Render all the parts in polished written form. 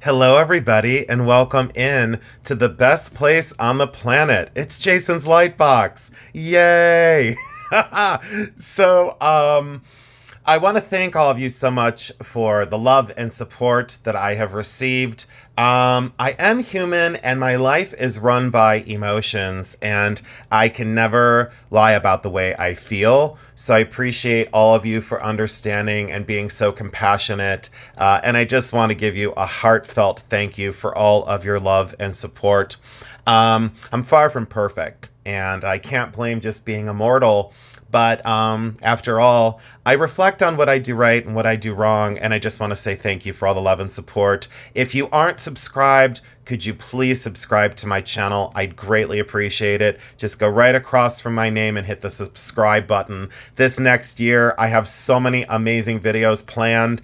Hello, everybody, and welcome in to the best place on the planet. It's Jason's Lightbox. Yay! so, I want to thank all of you so much for the love and support that I have received. I am human and my life is run by emotions, and I can never lie about the way I feel. So I appreciate all of you for understanding and being so compassionate. And I just want to give you a heartfelt thank you for all of your love and support. I'm far from perfect, and I can't blame just being a mortal. But after all, I reflect on what I do right and what I do wrong, and I just want to say thank you for all the love and support. If you aren't subscribed, could you please subscribe to my channel? I'd greatly appreciate it. Just go right across from my name and hit the subscribe button. This next year, I have so many amazing videos planned.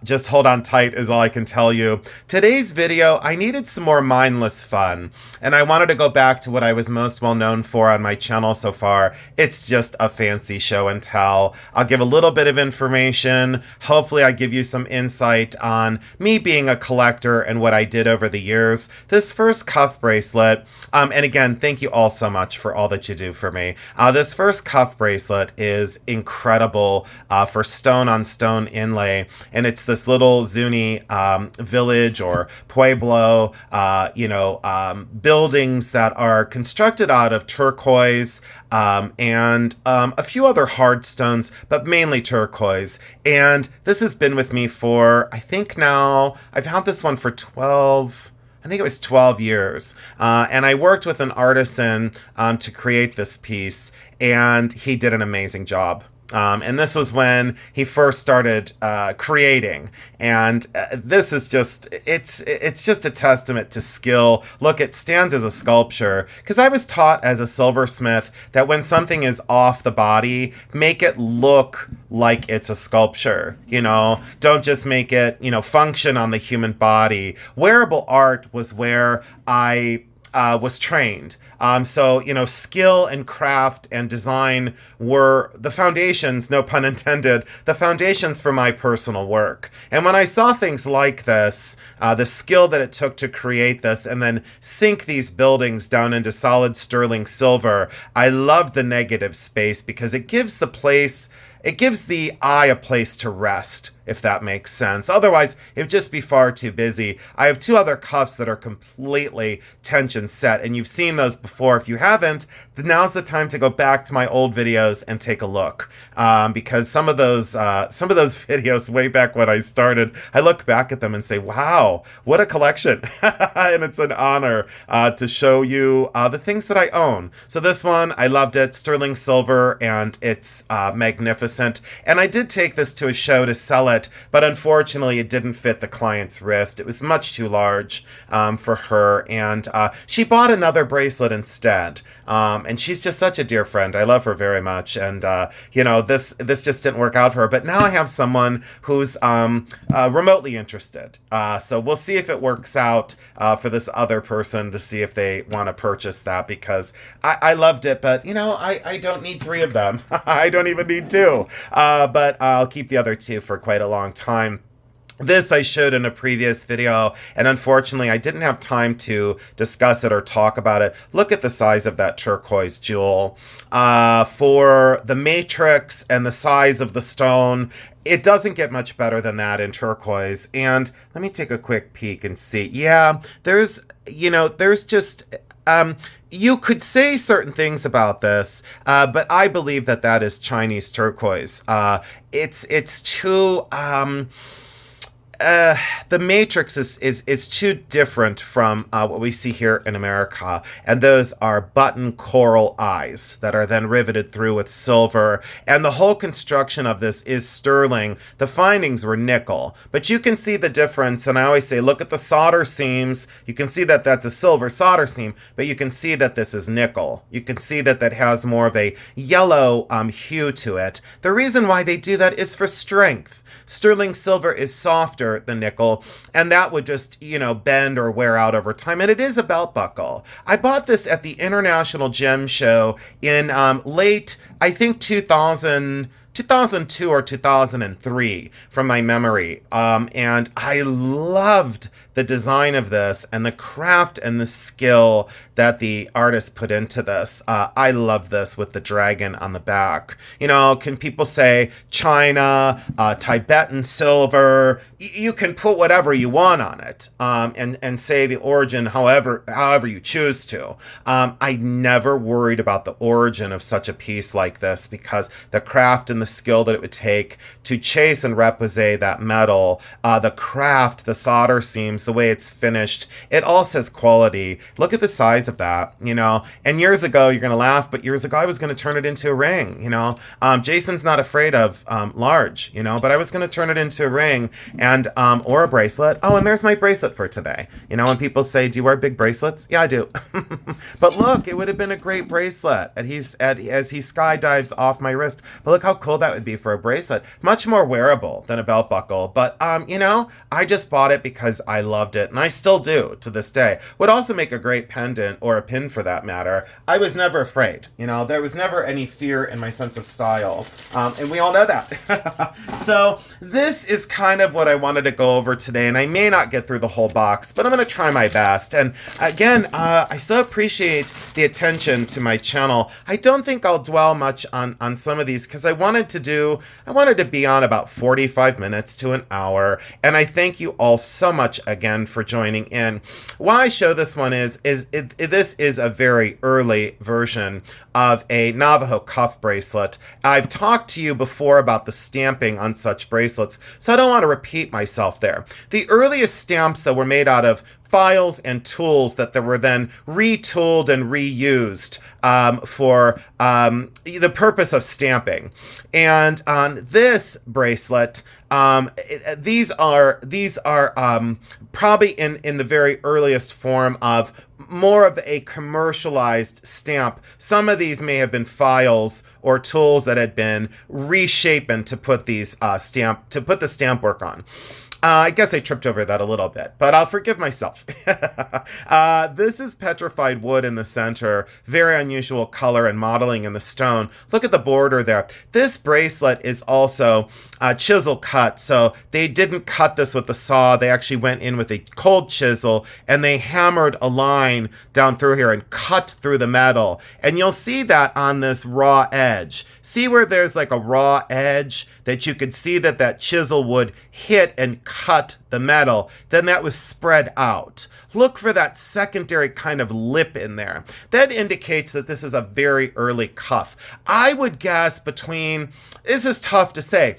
Just hold on tight is all I can tell you. Today's video, I needed some more mindless fun, and I wanted to go back to what I was most well known for on my channel so far. It's just a fancy show and tell. I'll give a little bit of information. Hopefully I give you some insight on me being a collector and what I did over the years. This first cuff bracelet, and again, thank you all so much for all that you do for me. This first cuff bracelet is incredible for stone on stone inlay, and it's this little Zuni village or pueblo, buildings that are constructed out of turquoise and a few other hard stones, but mainly turquoise. And this has been with me for, I think now, I've had this one for 12 years. And I worked with an artisan to create this piece, and he did an amazing job. And this was when he first started creating, and this is it's just a testament to skill. Look, it stands as a sculpture, because I was taught as a silversmith that when something is off the body, make it look like it's a sculpture. Don't just make it function on the human body. Wearable art was where I was trained. So, skill and craft and design were the foundations, no pun intended, the foundations for my personal work. And when I saw things like this, the skill that it took to create this and then sink these buildings down into solid sterling silver, I loved the negative space because it gives the eye a place to rest, if that makes sense. Otherwise, it would just be far too busy. I have two other cuffs that are completely tension set, and you've seen those before. If you haven't, then now's the time to go back to my old videos and take a look. Because some of those videos way back when I started, I look back at them and say, wow, what a collection. And it's an honor to show you the things that I own. So this one, I loved it, sterling silver, and it's magnificent. And I did take this to a show to sell it, but unfortunately it didn't fit the client's wrist. It was much too large for her, and she bought another bracelet instead. And she's just such a dear friend. I love her very much, and this just didn't work out for her. But now I have someone who's remotely interested. So we'll see if it works out for this other person, to see if they want to purchase that, because I loved it, but I don't need three of them. I don't even need two. But I'll keep the other two for quite a long time. This I showed in a previous video, and unfortunately I didn't have time to discuss it or talk about it. Look at the size of that turquoise jewel. For the matrix and the size of the stone, it doesn't get much better than that in turquoise. And let me take a quick peek and see. Yeah, there's just... you could say certain things about this, but I believe that is Chinese turquoise. It's too... the matrix is too different from what we see here in America, and those are button coral eyes that are then riveted through with silver, and the whole construction of this is sterling. The findings were nickel, but you can see the difference, and I always say look at the solder seams. You can see that that's a silver solder seam, but you can see that this is nickel. You can see that has more of a yellow hue to it. The reason why they do that is for strength. Sterling silver is softer than nickel, and that would just, bend or wear out over time. And it is a belt buckle. I bought this at the International Gem Show in late, I think 2000, 2002 or 2003 from my memory. And I loved the design of this and the craft and the skill that the artist put into this. I love this with the dragon on the back. You know, can people say China, Tibetan silver? You can put whatever you want on it, and say the origin however you choose to. I never worried about the origin of such a piece like this because the craft and the skill that it would take to chase and repoussé that metal, the craft, the solder seams, the way it's finished, it all says quality. Look at the size of that, you know. And years ago, you're gonna laugh, but years ago I was gonna turn it into a ring, you know. Jason's not afraid of large, you know, but I was gonna turn it into a ring and or a bracelet. Oh, and there's my bracelet for today. You know, when people say, "Do you wear big bracelets?" Yeah, I do. But look, it would have been a great bracelet as he skydives off my wrist. But look how cool that would be for a bracelet. Much more wearable than a belt buckle. But you know, I just bought it because I loved it, and I still do to this day. Would also make a great pendant or a pin for that matter. I was never afraid. You know, there was never any fear in my sense of style, and we all know that. So this is kind of what I wanted to go over today, and I may not get through the whole box, but I'm going to try my best. And again, I so appreciate the attention to my channel. I don't think I'll dwell much on some of these because I wanted to be on about 45 minutes to an hour, and I thank you all so much again for joining in. Why I show this one is this is a very early version of a Navajo cuff bracelet. I've talked to you before about the stamping on such bracelets, so I don't want to repeat myself there. The earliest stamps that were made out of files and tools that were then retooled and reused for the purpose of stamping. And on this bracelet, these are probably in the very earliest form of more of a commercialized stamp. Some of these may have been files or tools that had been reshapen to put these the stamp work on. I guess I tripped over that a little bit, but I'll forgive myself. This is petrified wood in the center, very unusual color and modeling in the stone. Look at the border there. This bracelet is also chisel cut, so they didn't cut this with the saw. They actually went in with a cold chisel and they hammered a line down through here and cut through the metal. And you'll see that on this raw edge. See where there's like a raw edge that you could see that chisel would hit and cut the metal, then that was spread out. Look for that secondary kind of lip in there. That indicates that this is a very early cuff. I would guess this is tough to say.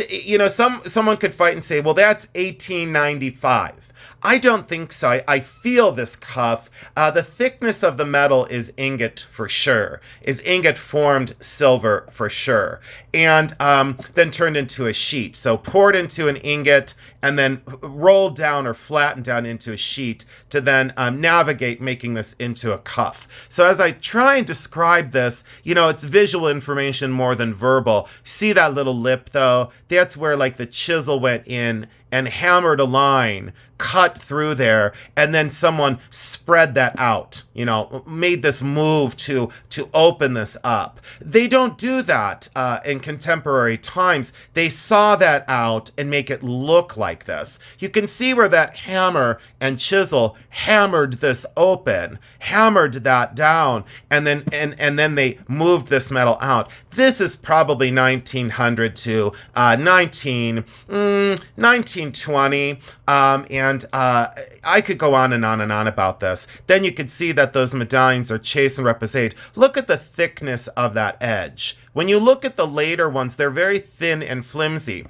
You know, someone could fight and say, well, that's 1895. I don't think so. I feel this cuff. The thickness of the metal is ingot for sure, is ingot formed silver for sure, and then turned into a sheet. So poured into an ingot and then rolled down or flattened down into a sheet to then navigate making this into a cuff. So as I try and describe this, you know, it's visual information more than verbal. See that little lip though? That's where like the chisel went in and hammered a line, cut through there, and then someone spread that out, you know, made this move to open this up. They don't do that in contemporary times. They saw that out and make it look like this. You can see where that hammer and chisel hammered this open, hammered that down, and then they moved this metal out. This is probably 1900 to 1920, and I could go on and on and on about this. Then you could see that those medallions are chased and repoussé. Look at the thickness of that edge. When you look at the later ones, they're very thin and flimsy.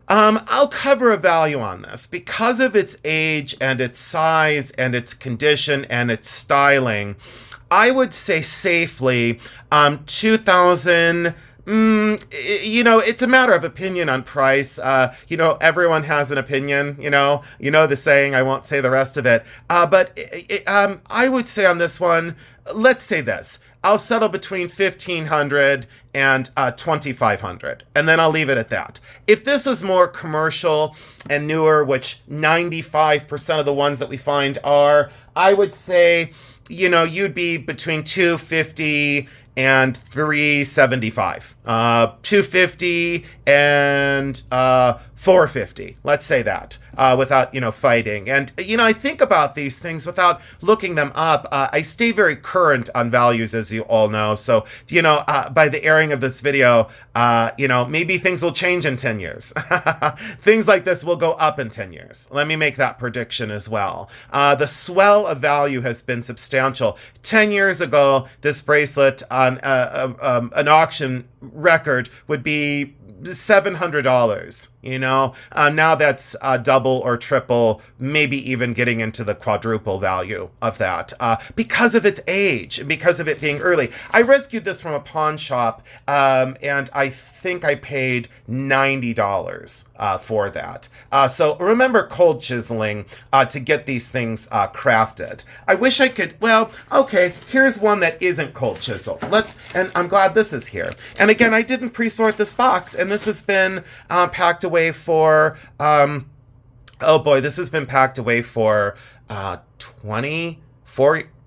I'll cover a value on this because of its age and its size and its condition and its styling. I would say safely 2000. You know, it's a matter of opinion on price. You know, everyone has an opinion, you know the saying, I won't say the rest of it. But I would say on this one, let's say this. I'll settle between 1,500 and 2,500, and then I'll leave it at that. If this is more commercial and newer, which 95% of the ones that we find are, I would say, you know, you'd be between 250 and 375. 250 and 450. Let's say that without fighting. And I think about these things without looking them up. I stay very current on values, as you all know. So by the airing of this video, maybe things will change in 10 years. Things like this will go up in 10 years. Let me make that prediction as well. The swell of value has been substantial. 10 years ago, this bracelet on an auction record would be $700, now that's double or triple, maybe even getting into the quadruple value of that, because of its age and because of it being early. I rescued this from a pawn shop, and I think I paid $90 for that. So remember cold chiseling to get these things crafted. I wish I could, okay, here's one that isn't cold chiseled. And I'm glad this is here. And again, I didn't pre-sort this box, and this has been packed away for, this has been packed away for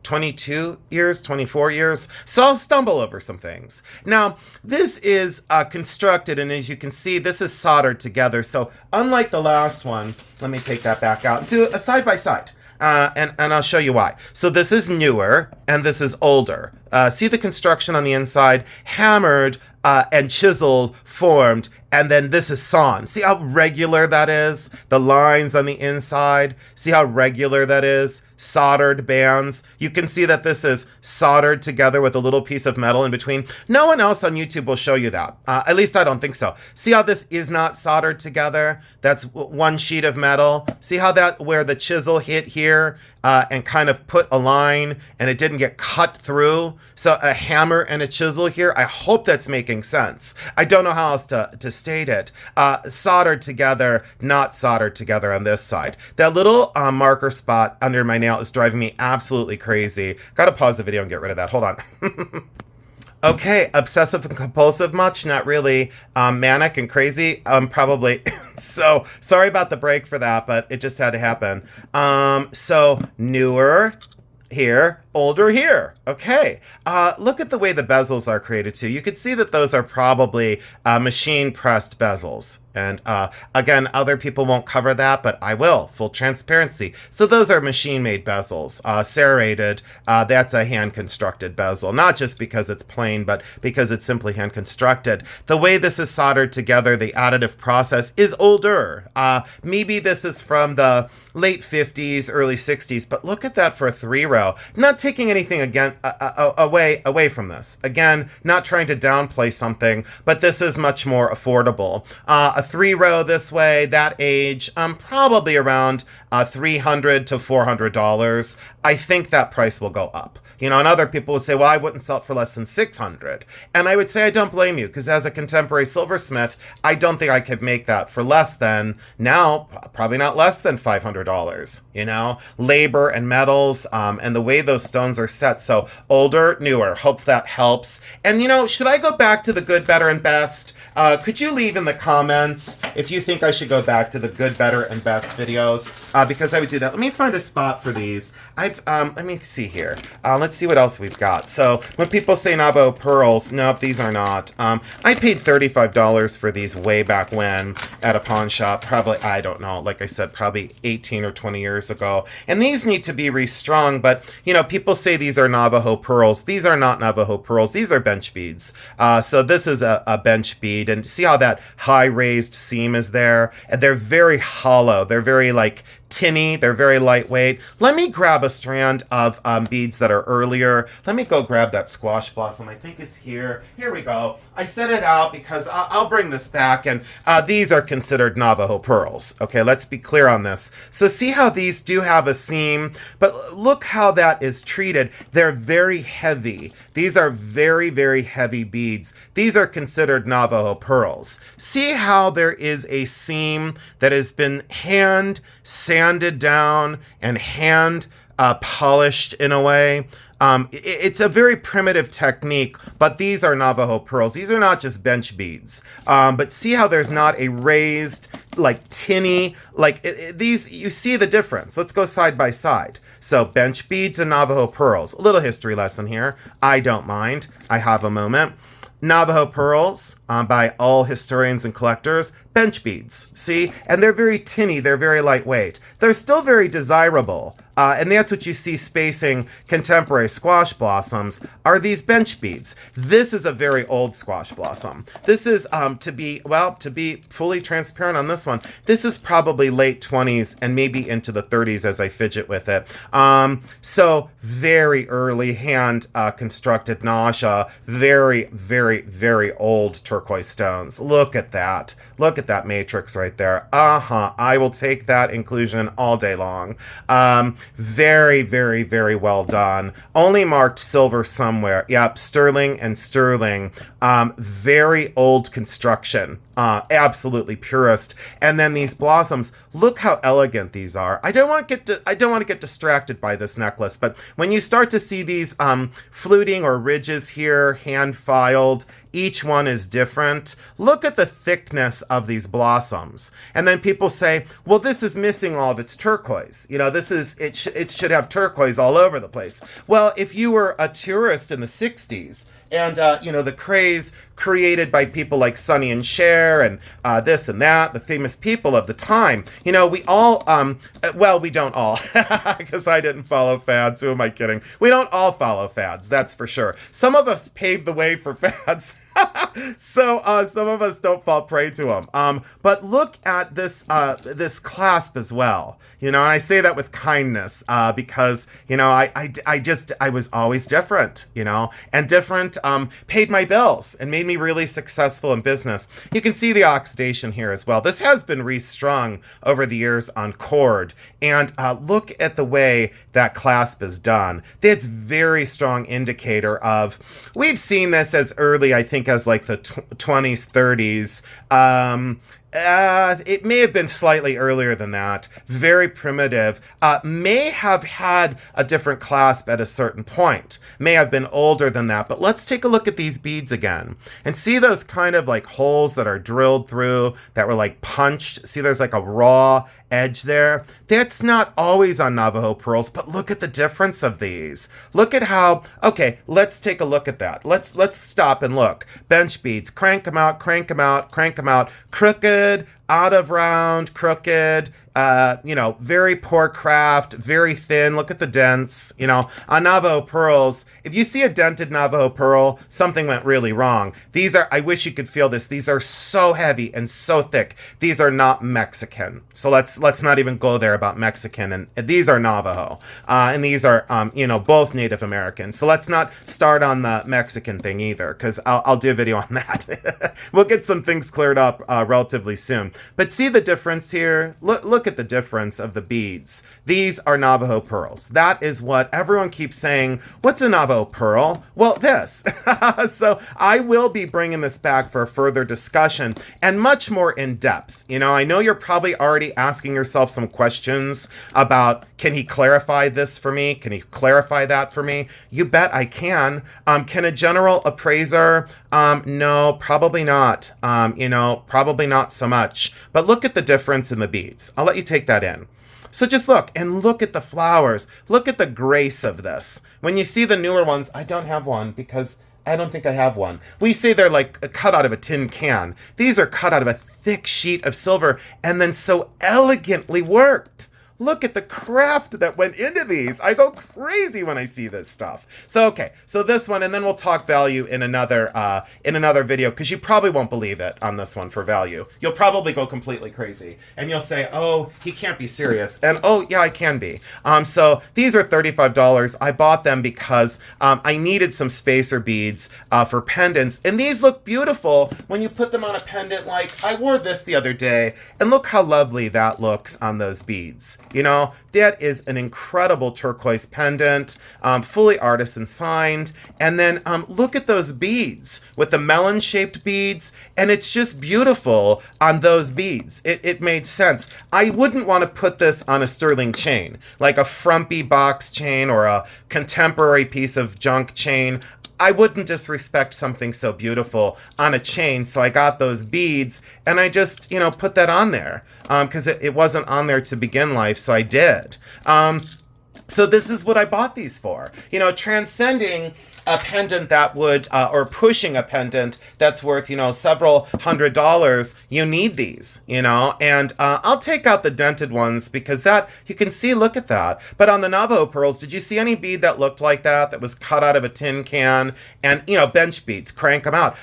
22 years, 24 years. So I'll stumble over some things. Now, this is constructed, and as you can see, this is soldered together. So unlike the last one, let me take that back out and do a side by side. And I'll show you why. So this is newer, and this is older. See the construction on the inside? Hammered and chiseled, formed, and then this is sawn. See how regular that is? The lines on the inside. See how regular that is? Soldered bands. You can see that this is soldered together with a little piece of metal in between. No one else on YouTube will show you that. At least I don't think so. See how this is not soldered together? That's one sheet of metal. See how where the chisel hit here and kind of put a line and it didn't get cut through? So a hammer and a chisel here. I hope that's making sense. I don't know how else to state it. Soldered together, not soldered together on this side. That little marker spot under my nail is driving me absolutely crazy. Gotta pause the video and get rid of that. Hold on. Okay, obsessive and compulsive much? Not really. Manic and crazy? Probably. So, sorry about the break for that, but it just had to happen. So, newer here, older here. Okay. Look at the way the bezels are created too. You could see that those are probably machine pressed bezels. And again, other people won't cover that, but I will. Full transparency. So those are machine-made bezels. Serrated, that's a hand-constructed bezel. Not just because it's plain, but because it's simply hand-constructed. The way this is soldered together, the additive process, is older. Maybe this is from the late 50s, early 60s, but look at that for a 3-row. Not taking anything again away from this. Again, not trying to downplay something, but this is much more affordable. A 3-row this way, that age, probably around $300 to $400. I think that price will go up. And other people would say, well, I wouldn't sell it for less than $600. And I would say, I don't blame you, because as a contemporary silversmith, I don't think I could make that for less than, now, probably not less than $500, labor and metals, and the way those stones are set. So older, newer, hope that helps. And, should I go back to the good, better, and best? Could you leave in the comments if you think I should go back to the good, better, and best videos? Because I would do that. Let me find a spot for these. Let me see here. Let's see what else we've got. So when people say Navajo pearls, nope, these are not. I paid $35 for these way back when at a pawn shop. Probably, I don't know, like I said, probably 18 or 20 years ago. And these need to be restrung, but, people say these are Navajo pearls. These are not Navajo pearls. These are bench beads. So this is a bench bead. And see how that high raised seam is there? And they're very hollow. They're very, tinny. They're very lightweight. Let me grab a strand of beads that are earlier. Let me go grab that squash blossom. I think it's here. Here we go. I set it out because I'll bring this back, and these are considered Navajo pearls. Okay, let's be clear on this. So see how these do have a seam, but look how that is treated. They're very heavy. These are very, very heavy beads. These are considered Navajo pearls. See how there is a seam that has been hand sanded down and hand polished in a way. It's a very primitive technique, but these are Navajo pearls. These are not just bench beads. But see how there's not a raised, tinny, these, you see the difference. Let's go side by side. So bench beads and Navajo pearls. A little history lesson here. I don't mind. I have a moment. Navajo pearls, by all historians and collectors, bench beads, see? And they're very tinny, they're very lightweight. They're still very desirable, and that's what you see spacing contemporary squash blossoms, are these bench beads. This is a very old squash blossom. This is, to be fully transparent on this one, this is probably late 20s and maybe into the 30s as I fidget with it. So very early hand constructed nausea, very, very, very old turquoise stones. Look at that. Look at that matrix right there. I will take that inclusion all day long. Very, very, very well done. Only marked silver somewhere. Yep, sterling and sterling. Very old construction. Absolutely purest. And then these blossoms, look how elegant these are. I don't want to get distracted by this necklace, but when you start to see these fluting or ridges here, hand filed, each one is different. Look at the thickness of these blossoms. And then people say, well, this is missing all of its turquoise. You know, it should have turquoise all over the place. Well, if you were a tourist in the 60s, and, the craze created by people like Sonny and Cher and this and that, the famous people of the time. We all, we don't all, because I didn't follow fads. Who am I kidding? We don't all follow fads, that's for sure. Some of us paved the way for fads. So some of us don't fall prey to them. But look at this clasp as well. And I say that with kindness because I was always different. And different paid my bills and made me really successful in business. You can see the oxidation here as well. This has been restrung over the years on cord, and look at the way that clasp is done. That's very strong indicator of. We've seen this as early, I think, as like the 20s, 30s. It may have been slightly earlier than that. Very primitive. May have had a different clasp at a certain point. May have been older than that. But let's take a look at these beads again. And see those kind of like holes that are drilled through, that were like punched. See there's like a raw edge there. That's not always on Navajo pearls, but look at the difference of these. Look at how, okay, let's take a look at that. Let's stop and look. Bench beads, crank them out, crank them out, crank them out. Crooked, out of round, crooked, very poor craft, very thin. Look at the dents, on Navajo pearls. If you see a dented Navajo pearl, something went really wrong. These are, I wish you could feel this. These are so heavy and so thick. These are not Mexican. So let's not even go there about Mexican. And these are Navajo. And these are, both Native American. So let's not start on the Mexican thing either, because I'll do a video on that. We'll get some things cleared up relatively soon. But see the difference here? Look at the difference of the beads. These are Navajo pearls. That is what everyone keeps saying. What's a Navajo pearl? Well, this. So I will be bringing this back for a further discussion and much more in depth. I know you're probably already asking yourself some questions about, can he clarify this for me? Can he clarify that for me? You bet I can. Can a general appraiser? No, probably not. Probably not so much. But look at the difference in the beads. I'll let you take that in. So just look at the flowers. Look at the grace of this. When you see the newer ones, I don't have one because I don't think I have one. We say they're like cut out of a tin can. These are cut out of a thick sheet of silver and then so elegantly worked. Look at the craft that went into these. I go crazy when I see this stuff. So, okay. So this one, and then we'll talk value in another video, because you probably won't believe it on this one for value. You'll probably go completely crazy. And you'll say, oh, he can't be serious. And, oh, yeah, I can be. So these are $35. I bought them because I needed some spacer beads for pendants. And these look beautiful when you put them on a pendant. Like, I wore this the other day. And look how lovely that looks on those beads. That is an incredible turquoise pendant, fully artisan signed. And then look at those beads with the melon-shaped beads. And it's just beautiful on those beads. It made sense. I wouldn't want to put this on a sterling chain, like a frumpy box chain or a contemporary piece of junk chain. I wouldn't disrespect something so beautiful on a chain, so I got those beads, and I just, put that on there, because it wasn't on there to begin life, so I did. So this is what I bought these for. You know, transcending a pendant that would, or pushing a pendant that's worth, you know, several $100s, you need these, you know, and I'll take out the dented ones because that, you can see, look at that. But on the Navajo pearls, did you see any bead that looked like that was cut out of a tin can? And, you know, bench beads, crank them out.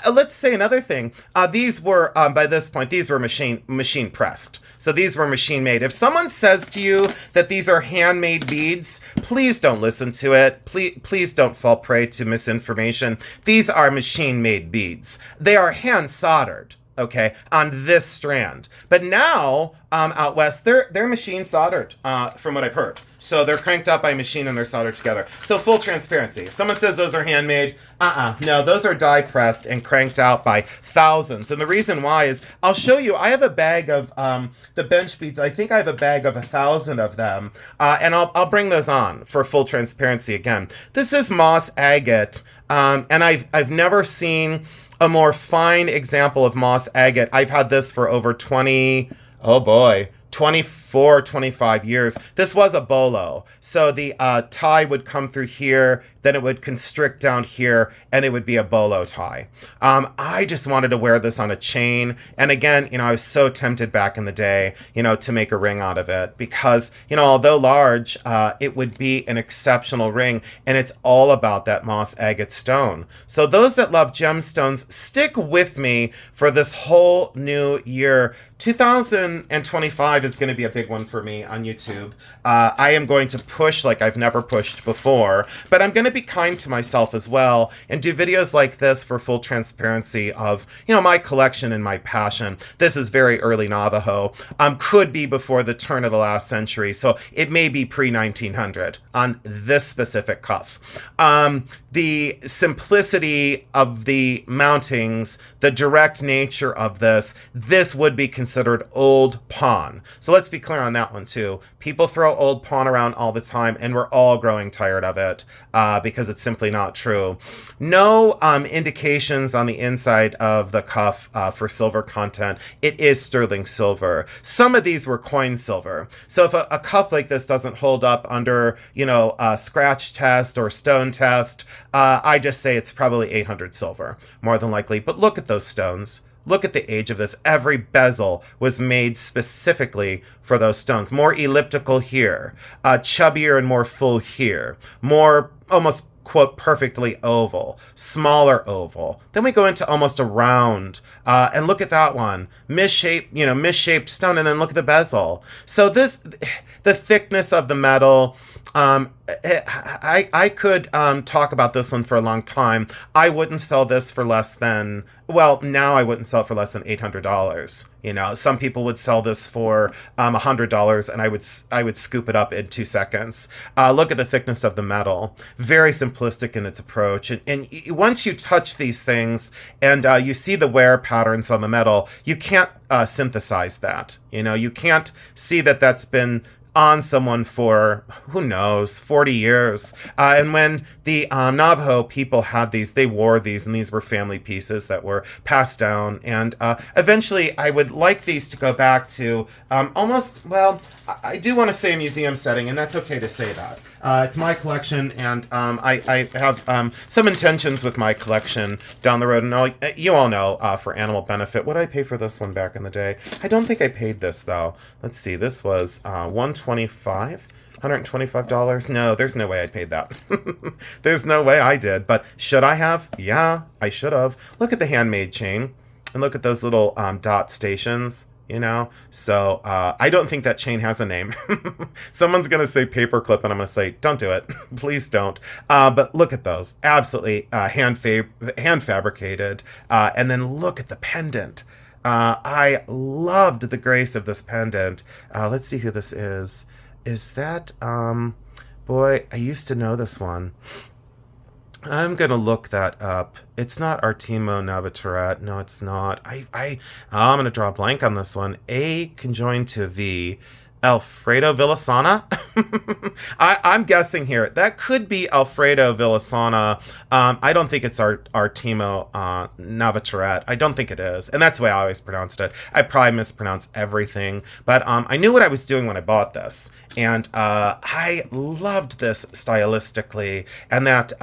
Let's say another thing. These were, by this point, these were machine pressed. So these were machine made. If someone says to you that these are handmade beads, please don't listen to it. Please don't fall prey to misinformation. These are machine made beads. They are hand soldered, okay, on this strand. But now, out west, they're machine soldered, from what I've heard. So they're cranked up by machine and they're soldered together. So full transparency. If someone says those are handmade, no, those are die pressed and cranked out by thousands. And the reason why is, I'll show you, I have a bag of the bench beads. I think I have a bag of 1,000 of them. And I'll bring those on for full transparency again. This is moss agate. And I've never seen a more fine example of moss agate. I've had this for over 24, 25 years. This was a bolo. So the tie would come through here, then it would constrict down here, and it would be a bolo tie. I just wanted to wear this on a chain. And again, you know, I was so tempted back in the day, you know, to make a ring out of it because, you know, although large, it would be an exceptional ring. And it's all about that moss agate stone. So those that love gemstones, stick with me for this whole new year. 2025 is going to be a big one for me on YouTube. I am going to push like I've never pushed before, but I'm going to be kind to myself as well and do videos like this for full transparency of, you know, my collection and my passion. This is very early Navajo. Could be before the turn of the last century, so it may be pre-1900 on this specific cuff. The simplicity of the mountings, the direct nature of this would be considered old pawn. So let's be clear on that one too. People throw old pawn around all the time, and we're all growing tired of it because it's simply not true. No indications on the inside of the cuff for silver content. It is sterling silver. Some of these were coin silver. So if a cuff like this doesn't hold up under, you know, a scratch test or stone test, I just say it's probably 800 silver, more than likely. But look at those stones. Look at the age of this. Every bezel was made specifically for those stones. More elliptical here, chubbier and more full here, more almost, quote, perfectly oval, smaller oval. Then we go into almost a round, and look at that one, misshaped stone, and then look at the bezel. So this, the thickness of the metal, I could talk about this one for a long time. I wouldn't sell this for less than, well, now I wouldn't sell it for less than $800. You know, some people would sell this for $100, and I would scoop it up in 2 seconds. Look at the thickness of the metal. Very simplistic in its approach. And once you touch these things and you see the wear patterns on the metal, you can't synthesize that. You know, you can't see that that's been on someone for, who knows, 40 years. And when the Navajo people had these, they wore these, and these were family pieces that were passed down. And eventually I would like these to go back to almost, well, I do want to say a museum setting, and that's okay to say that. It's my collection, and I have some intentions with my collection down the road. And you all know, for animal benefit, what did I pay for this one back in the day? I don't think I paid this, though. Let's see, this was $125. No, there's no way I paid that. There's no way I did. But should I have? Yeah, I should have. Look at the handmade chain, and look at those little dot stations. You know, so I don't think that chain has a name. Someone's going to say paperclip, and I'm going to say, don't do it. Please don't. But look at those. Absolutely hand fabricated. And then look at the pendant. I loved the grace of this pendant. Let's see who this is. Is that, boy, I used to know this one. I'm going to look that up. It's not Artemo Navaturette. No, it's not. I'm going to draw a blank on this one. A conjoined to V. Alfredo Villasana. I'm guessing here. That could be Alfredo Villasana. I don't think it's Artimo Navajo. I don't think it is. And that's the way I always pronounced it. I probably mispronounced everything. But I knew what I was doing when I bought this. And I loved this stylistically. And that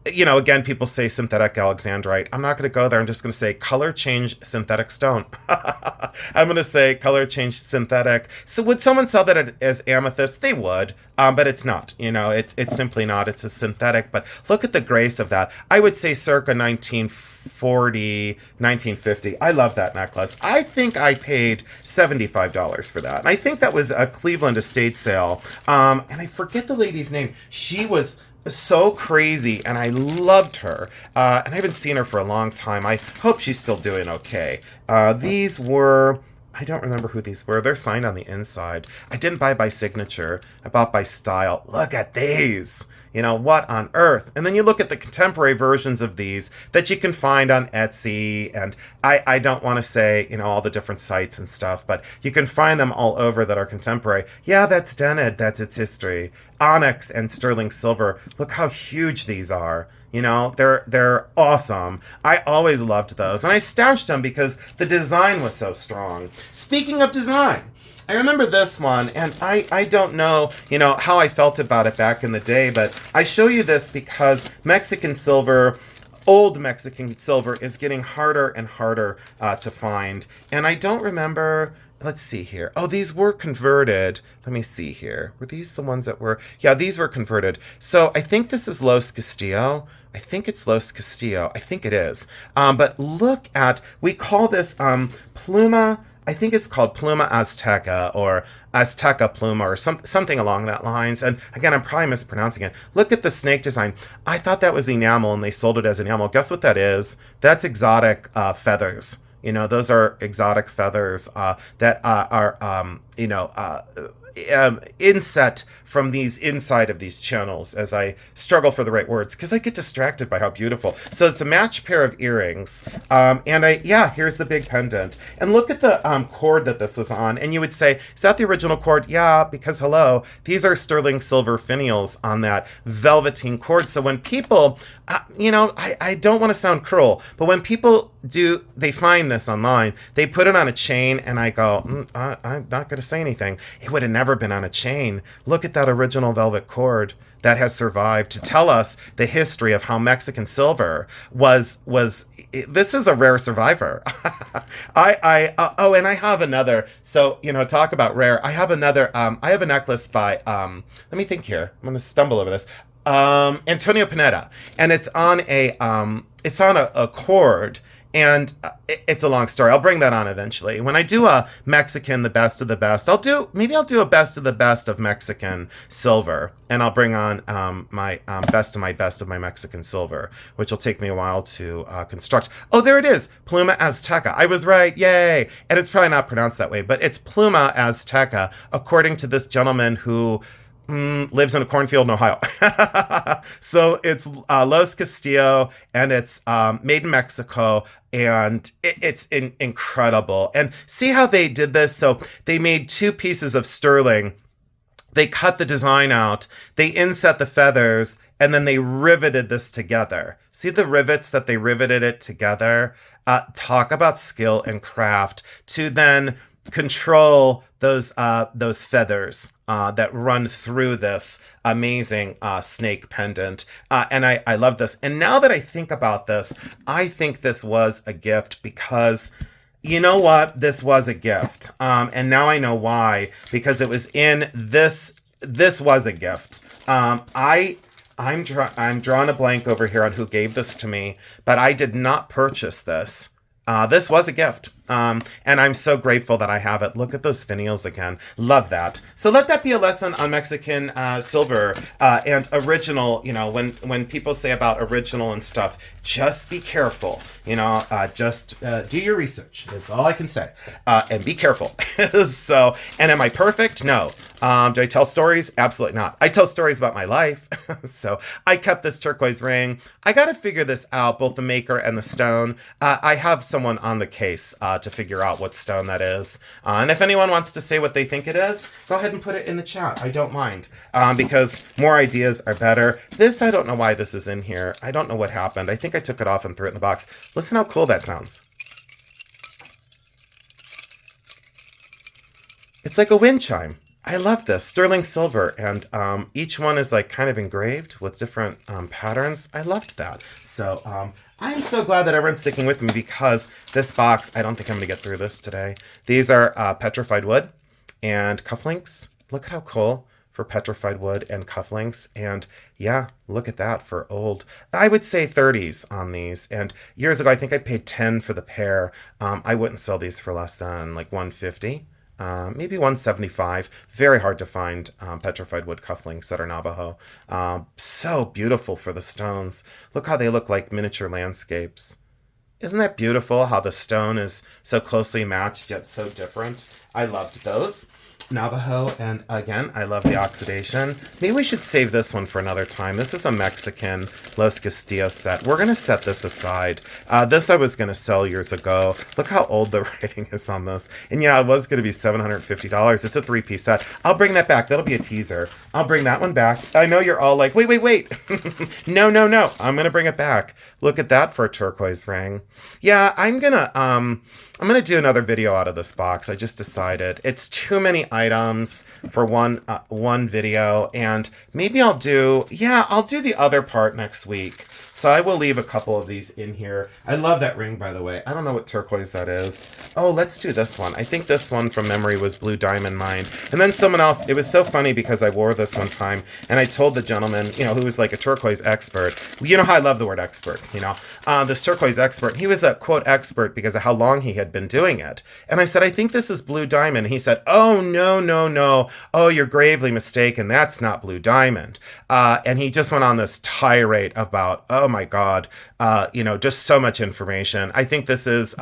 again, people say synthetic alexandrite. I'm not going to go there. I'm just going to say color change synthetic stone. I'm going to say color change synthetic. So would someone sell that as amethyst? They would, but it's not. It's simply not. It's a synthetic. But look at the grace of that. I would say circa 1940, 1950. I love that necklace. I think I paid $75 for that. And I think that was a Cleveland estate sale. And I forget the lady's name. She was so crazy, and I loved her. And I haven't seen her for a long time. I hope she's still doing okay. These were... I don't remember who these were. They're signed on the inside. I didn't buy by signature. I bought by style. Look at these. What on earth? And then you look at the contemporary versions of these that you can find on Etsy. And I don't want to say, all the different sites and stuff, but you can find them all over that are contemporary. Yeah, that's dented. That's its history. Onyx and sterling silver. Look how huge these are. They're awesome. I always loved those. And I stashed them because the design was so strong. Speaking of design, I remember this one, and I don't know, how I felt about it back in the day, but I show you this because Mexican silver, old Mexican silver, is getting harder and harder to find. And I don't remember... Let's see here. Oh, these were converted. Let me see here. Were these the ones that were... Yeah, these were converted. So I think this is Los Castillo. I think it's Los Castillo. I think it is. But look at... We call this Pluma... I think it's called Pluma Azteca or Azteca Pluma or something along that lines. And again, I'm probably mispronouncing it. Look at the snake design. I thought that was enamel and they sold it as enamel. Guess what that is? That's exotic feathers. Those are exotic feathers that are, inset from these inside of these channels as I struggle for the right words because I get distracted by how beautiful. So it's a matched pair of earrings. Here's the big pendant. And look at the cord that this was on. And you would say, is that the original cord? Yeah, because hello, these are sterling silver finials on that velveteen cord. So when people, I don't want to sound cruel, but when people they find this online, they put it on a chain and I go, I'm not going to say anything. It would have never been on a chain. Look at that original velvet cord that has survived to tell us the history of how Mexican silver was this is a rare survivor. And I have another. So, talk about rare. I have another, I have a necklace by, let me think here. I'm going to stumble over this. Antonio Pineda. And it's on a cord. And it's a long story. I'll bring that on eventually. When I do a Mexican, the best of the best, I'll do a best of the best of Mexican silver. And I'll bring on my best of my Mexican silver, which will take me a while to construct. Oh, there it is. Pluma Azteca. I was right. Yay. And it's probably not pronounced that way, but it's Pluma Azteca, according to this gentleman who lives in a cornfield in Ohio. So it's Los Castillo, and it's made in Mexico, and it's incredible. And see how they did this? So they made two pieces of sterling. They cut the design out, they inset the feathers, and then they riveted this together. See the rivets that they riveted it together? Talk about skill and craft to then control those feathers that run through this amazing snake pendant. And I love this. And now that I think about this, I think this was a gift because you know what? This was a gift. And now I know why, because it was in this was a gift. I'm drawing a blank over here on who gave this to me, but I did not purchase this. This was a gift. And I'm so grateful that I have it. Look at those finials again. Love that. So let that be a lesson on Mexican silver and original. When people say about original and stuff, just be careful. Just do your research. Is all I can say. And be careful. So, and am I perfect? No. Do I tell stories? Absolutely not. I tell stories about my life. So I kept this turquoise ring. I got to figure this out, both the maker and the stone. I have someone on the case to figure out what stone that is. And if anyone wants to say what they think it is, go ahead and put it in the chat. I don't mind, because more ideas are better. This, I don't know why this is in here. I don't know what happened. I think I took it off and threw it in the box. Listen how cool that sounds. It's like a wind chime. I love this. Sterling silver, and each one is like kind of engraved with different patterns. I loved that. So I'm so glad that everyone's sticking with me, because this box, I don't think I'm going to get through this today. These are petrified wood and cufflinks. Look at how cool for petrified wood and cufflinks. And yeah, look at that for old. I would say 30s on these. And years ago, I think I paid 10 for the pair. I wouldn't sell these for less than like 150. Maybe 175. Very hard to find petrified wood cufflinks that are Navajo. So beautiful for the stones. Look how they look like miniature landscapes. Isn't that beautiful how the stone is so closely matched yet so different? I loved those. Navajo, and again, I love the oxidation. Maybe we should save this one for another time. This is a Mexican Los Castillos set. We're going to set this aside. This I was going to sell years ago. Look how old the writing is on this. And yeah, it was going to be $750. It's a 3-piece set. I'll bring that back. That'll be a teaser. I'll bring that one back. I know you're all like, wait. No. I'm going to bring it back. Look at that for a turquoise ring. Yeah, I'm going to do another video out of this box. I just decided it's too many items for one video, and maybe I'll do the other part next week. So I will leave a couple of these in here. I love that ring, by the way. I don't know what turquoise that is. Oh, let's do this one. I think this one from memory was blue diamond mine. And then someone else, it was so funny because I wore this one time and I told the gentleman, who was like a turquoise expert. You know how I love the word expert, this turquoise expert. He was a quote expert because of how long he had been doing it. And I said, I think this is blue diamond. And he said, oh, no. Oh, you're gravely mistaken. That's not blue diamond. And he just went on this tirade about, oh my God, just so much information. I think this is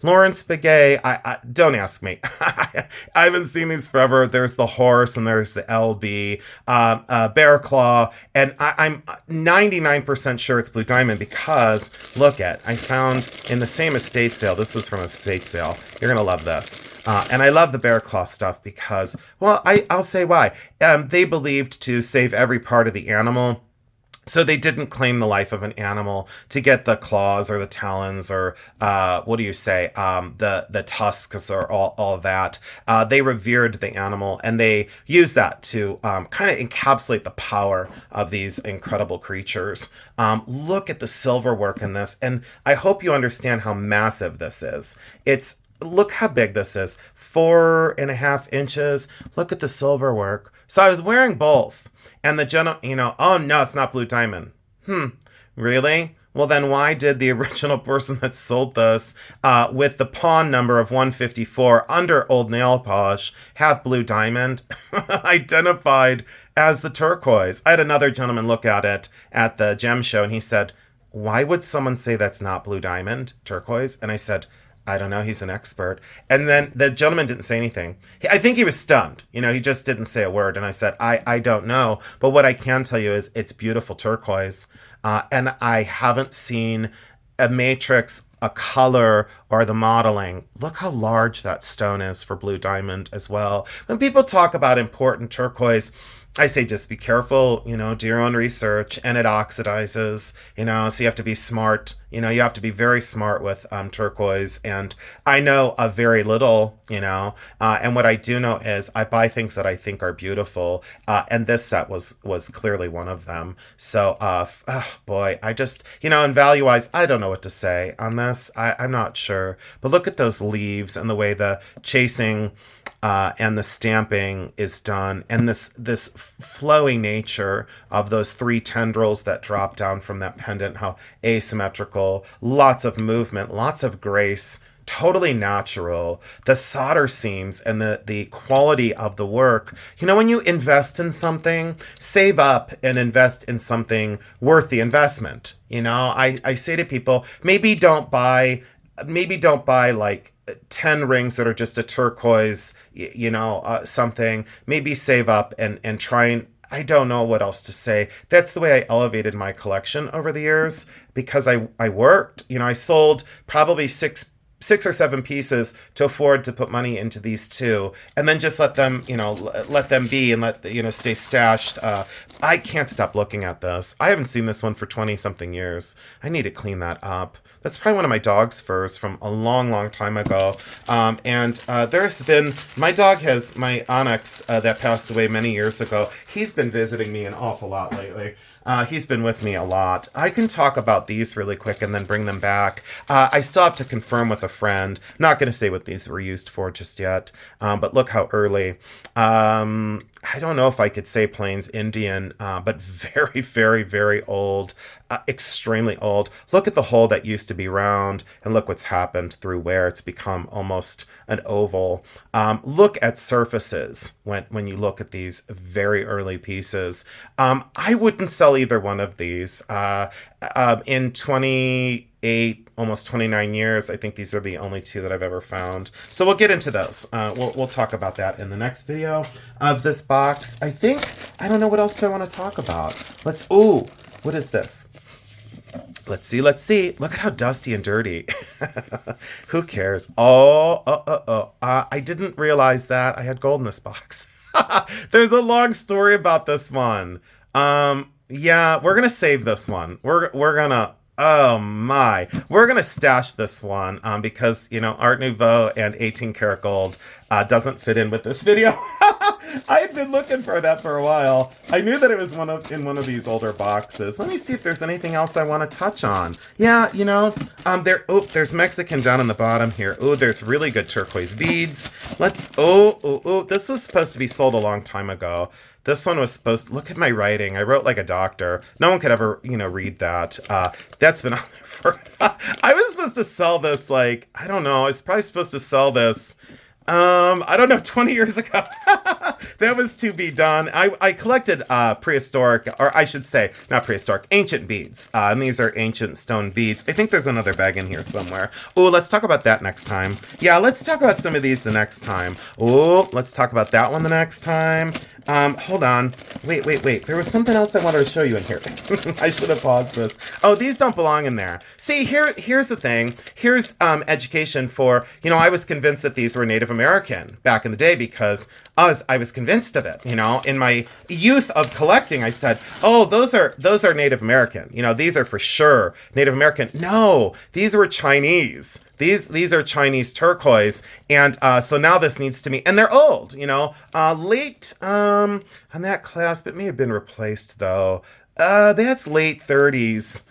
Lawrence Begay. I don't ask me. I haven't seen these forever. There's the horse and there's the LB, bear claw, and I'm 99% sure it's blue diamond because look I found in the same estate sale. This was from a estate sale. You're gonna love this. And I love the bear claw stuff because, well, I'll say why. They believed to save every part of the animal. So they didn't claim the life of an animal to get the claws or the talons or the tusks or all of that. They revered the animal and they used that to kind of encapsulate the power of these incredible creatures. Look at the silver work in this, and I hope you understand how massive this is. Look how big this is, 4.5 inches. Look at the silver work. So I was wearing both. And the oh no, it's not blue diamond. Really? Well, then why did the original person that sold this with the pawn number of 154 under old nail polish have blue diamond identified as the turquoise? I had another gentleman look at it at the gem show and he said, why would someone say that's not blue diamond, turquoise? And I said, I don't know. He's an expert. And then the gentleman didn't say anything. I think he was stunned. He just didn't say a word. And I said, I don't know. But what I can tell you is it's beautiful turquoise. And I haven't seen a matrix, a color, or the modeling. Look how large that stone is for blue diamond as well. When people talk about important turquoise, I say just be careful, do your own research, and it oxidizes, so you have to be smart, you have to be very smart with turquoise, and I know a very little, and what I do know is I buy things that I think are beautiful, and this set was clearly one of them. So, boy, I just, and value-wise, I don't know what to say on this. I'm not sure, but look at those leaves and the way the chasing and the stamping is done, and this flowy nature of those 3 tendrils that drop down from that pendant, how asymmetrical, lots of movement, lots of grace, totally natural. The solder seams and the quality of the work. When you invest in something, save up and invest in something worth the investment. I say to people, maybe don't buy like 10 rings that are just a turquoise, something. Maybe save up and try and, I don't know what else to say. That's the way I elevated my collection over the years because I worked. I sold probably 6 6 or 7 pieces to afford to put money into these two, and then just let them, let them be and let stay stashed. I can't stop looking at this. I haven't seen this one for 20 something years. I need to clean that up. That's probably one of my dog's furs from a long, long time ago. And there's been, my dog has, my Onyx that passed away many years ago. He's been visiting me an awful lot lately. He's been with me a lot. I can talk about these really quick and then bring them back. I still have to confirm with a friend. I'm not going to say what these were used for just yet, but look how early. I don't know if I could say Plains Indian, but very, very, very old, extremely old. Look at the hole that used to be round, and look what's happened through where it's become almost an oval. Look at surfaces when you look at these very early pieces. I wouldn't sell either one of these. In 28, almost 29 years, I think these are the only two that I've ever found. So we'll get into those. We'll talk about that in the next video of this box. I don't know what else do I want to talk about. What is this? Let's see. Look at how dusty and dirty. Who cares? I didn't realize that I had gold in this box. There's a long story about this one. Yeah, we're gonna save this one. We're gonna, oh my, we're gonna stash this one because Art Nouveau and 18 karat gold doesn't fit in with this video. I had been looking for that for a while. I knew that it was in one of these older boxes. Let me see if there's anything else I want to touch on. Yeah, there's Mexican down in the bottom here. There's really good turquoise beads. This was supposed to be sold a long time ago. This one was supposed to, look at my writing. I wrote like a doctor. No one could ever, read that. That's been on there for, I was supposed to sell this, I don't know. I was probably supposed to sell this, 20 years ago. That was to be done. I collected prehistoric, or I should say, not prehistoric, ancient beads. And these are ancient stone beads. I think there's another bag in here somewhere. Let's talk about that next time. Yeah, let's talk about some of these the next time. Let's talk about that one the next time. Hold on. Wait. There was something else I wanted to show you in here. I should have paused this. These don't belong in there. See, here's the thing. Here's education for, I was convinced that these were Native American back in the day because I was convinced of it. In my youth of collecting, I said, those are Native American. These are for sure Native American. No, these were Chinese. These are Chinese turquoise, and so now this needs to be, and they're old, late on that clasp. It may have been replaced though. That's late 30s.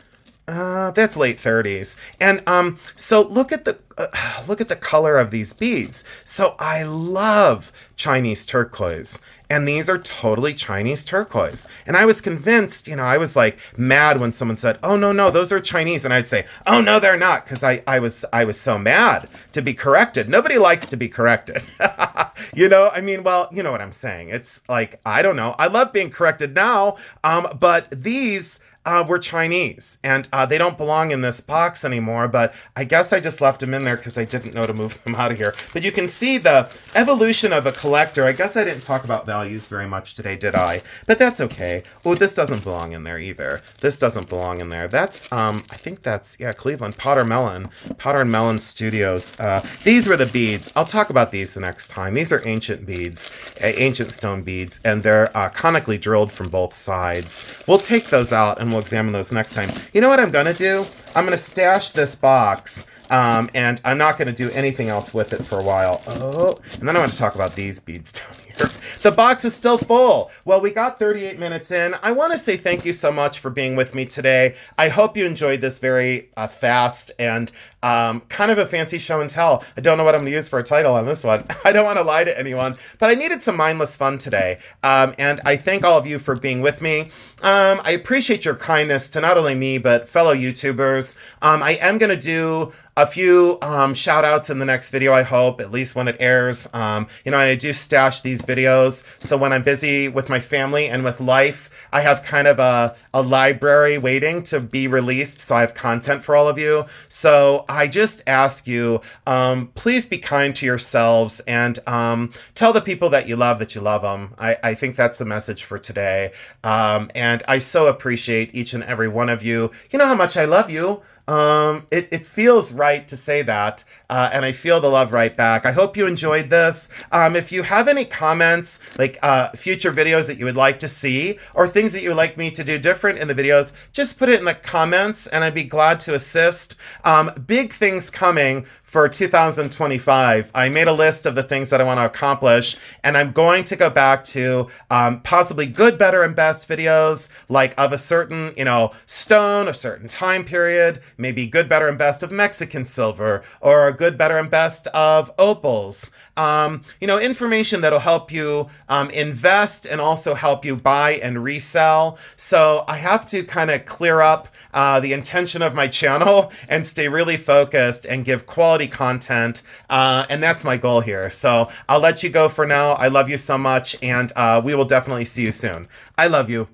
That's late 30s, and so look at the color of these beads. So I love Chinese turquoise. And these are totally Chinese turquoise. And I was convinced, I was mad when someone said, no, those are Chinese. And I'd say, no, they're not. Because I was so mad to be corrected. Nobody likes to be corrected. You know what I'm saying. It's I don't know. I love being corrected now. But these were Chinese, and they don't belong in this box anymore, but I guess I just left them in there because I didn't know to move them out of here. But you can see the evolution of a collector. I guess I didn't talk about values very much today, did I? But that's okay. This doesn't belong in there either. This doesn't belong in there. That's, I think that's, Cleveland, Potter and Mellon Studios. These were the beads. I'll talk about these the next time. These are ancient beads, ancient stone beads, and they're conically drilled from both sides. We'll take those out and we'll examine those next time. You know what I'm gonna do? I'm gonna stash this box, and I'm not gonna do anything else with it for a while. And then I want to talk about these beads down here. The box is still full. Well, we got 38 minutes in. I want to say thank you so much for being with me today. I hope you enjoyed this very fast and kind of a fancy show and tell. I don't know what I'm going to use for a title on this one. I don't want to lie to anyone, but I needed some mindless fun today. And I thank all of you for being with me. I appreciate your kindness to not only me, but fellow YouTubers. I am going to do a few shout outs in the next video, I hope, at least when it airs. And I do stash these videos. So when I'm busy with my family and with life, I have kind of a library waiting to be released. So I have content for all of you. So I just ask you, please be kind to yourselves and tell the people that you love them. I think that's the message for today. And I so appreciate each and every one of you. You know how much I love you. It feels right to say that, and I feel the love right back. I hope you enjoyed this. If you have any comments, like future videos that you would like to see, or things that you would like me to do different in the videos, just put it in the comments, and I'd be glad to assist. Big things coming for 2025. I made a list of the things that I want to accomplish, and I'm going to go back to possibly good, better, and best videos, like of a certain, stone, a certain time period, maybe good, better, and best of Mexican silver, or a good, better, and best of opals. Information that'll help you invest and also help you buy and resell. So I have to kind of clear up the intention of my channel and stay really focused and give quality content. And that's my goal here. So I'll let you go for now. I love you so much, and we will definitely see you soon. I love you.